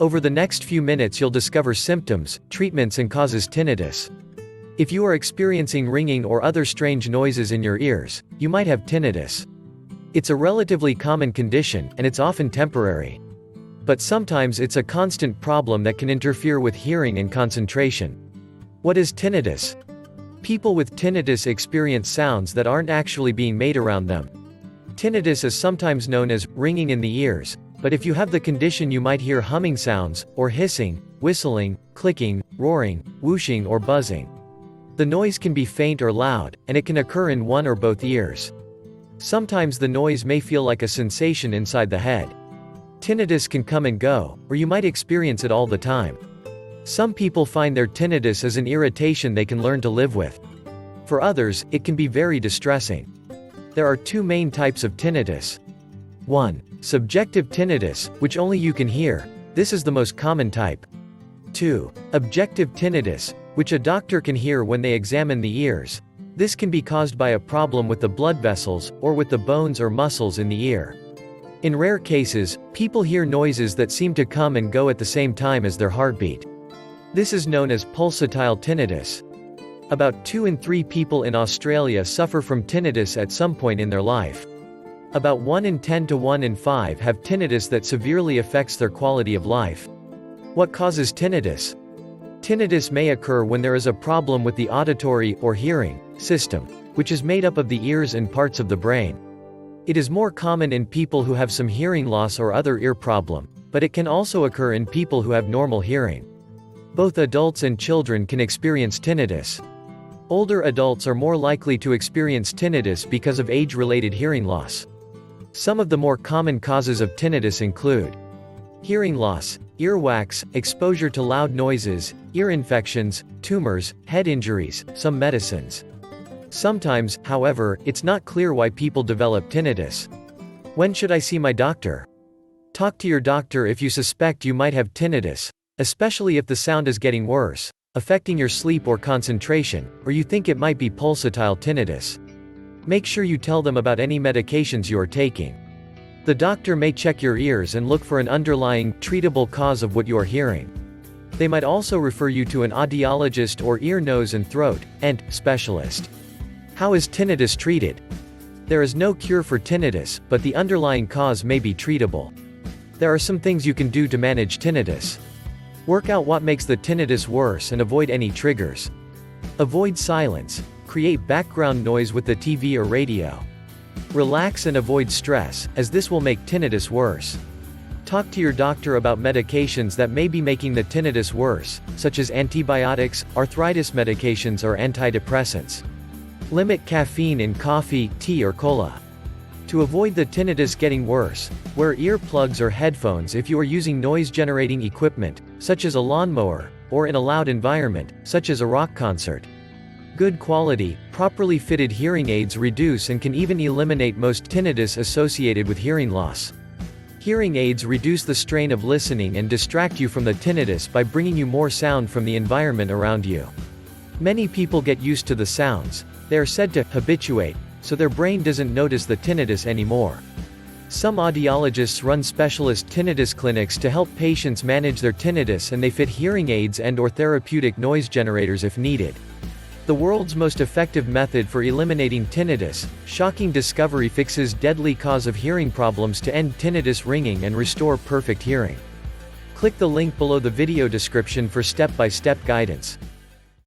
Over the next few minutes you'll discover symptoms, treatments and causes tinnitus. If you are experiencing ringing or other strange noises in your ears, you might have tinnitus. It's a relatively common condition, and it's often temporary. But sometimes it's a constant problem that can interfere with hearing and concentration. What is tinnitus? People with tinnitus experience sounds that aren't actually being made around them. Tinnitus is sometimes known as ringing in the ears, but if you have the condition you might hear humming sounds, or hissing, whistling, clicking, roaring, whooshing or buzzing. The noise can be faint or loud, and it can occur in one or both ears. Sometimes the noise may feel like a sensation inside the head. Tinnitus can come and go, or you might experience it all the time. Some people find their tinnitus as an irritation they can learn to live with. For others, it can be very distressing. There are two main types of tinnitus. 1. Subjective tinnitus, which only you can hear. This is the most common type. 2. Objective tinnitus, which a doctor can hear when they examine the ears. This can be caused by a problem with the blood vessels, or with the bones or muscles in the ear. In rare cases, people hear noises that seem to come and go at the same time as their heartbeat. This is known as pulsatile tinnitus. About 2 in 3 people in Australia suffer from tinnitus at some point in their life. About 1 in 10 to 1 in 5 have tinnitus that severely affects their quality of life. What causes tinnitus? Tinnitus may occur when there is a problem with the auditory, or hearing, system, which is made up of the ears and parts of the brain. It is more common in people who have some hearing loss or other ear problem, but it can also occur in people who have normal hearing. Both adults and children can experience tinnitus. Older adults are more likely to experience tinnitus because of age-related hearing loss. Some of the more common causes of tinnitus include hearing loss, earwax, exposure to loud noises, ear infections, tumors, head injuries, some medicines. Sometimes, however, it's not clear why people develop tinnitus. When should I see my doctor? Talk to your doctor if you suspect you might have tinnitus, especially if the sound is getting worse, affecting your sleep or concentration, or you think it might be pulsatile tinnitus. Make sure you tell them about any medications you are taking. The doctor may check your ears and look for an underlying, treatable cause of what you are hearing. They might also refer you to an audiologist or ear, nose and throat, and specialist. How is tinnitus treated? There is no cure for tinnitus, but the underlying cause may be treatable. There are some things you can do to manage tinnitus. Work out what makes the tinnitus worse and avoid any triggers. Avoid silence. Create background noise with the TV or radio. Relax and avoid stress, as this will make tinnitus worse. Talk to your doctor about medications that may be making the tinnitus worse, such as antibiotics, arthritis medications or antidepressants. Limit caffeine in coffee, tea or cola. To avoid the tinnitus getting worse, wear earplugs or headphones if you are using noise-generating equipment, such as a lawnmower, or in a loud environment, such as a rock concert. Good quality, properly fitted hearing aids reduce and can even eliminate most tinnitus associated with hearing loss. Hearing aids reduce the strain of listening and distract you from the tinnitus by bringing you more sound from the environment around you. Many people get used to the sounds. They are said to habituate, so their brain doesn't notice the tinnitus anymore. Some audiologists run specialist tinnitus clinics to help patients manage their tinnitus, and they fit hearing aids and/or therapeutic noise generators if needed. The world's most effective method for eliminating tinnitus, shocking discovery fixes deadly cause of hearing problems to end tinnitus ringing and restore perfect hearing. Click the link below the video description for step-by-step guidance.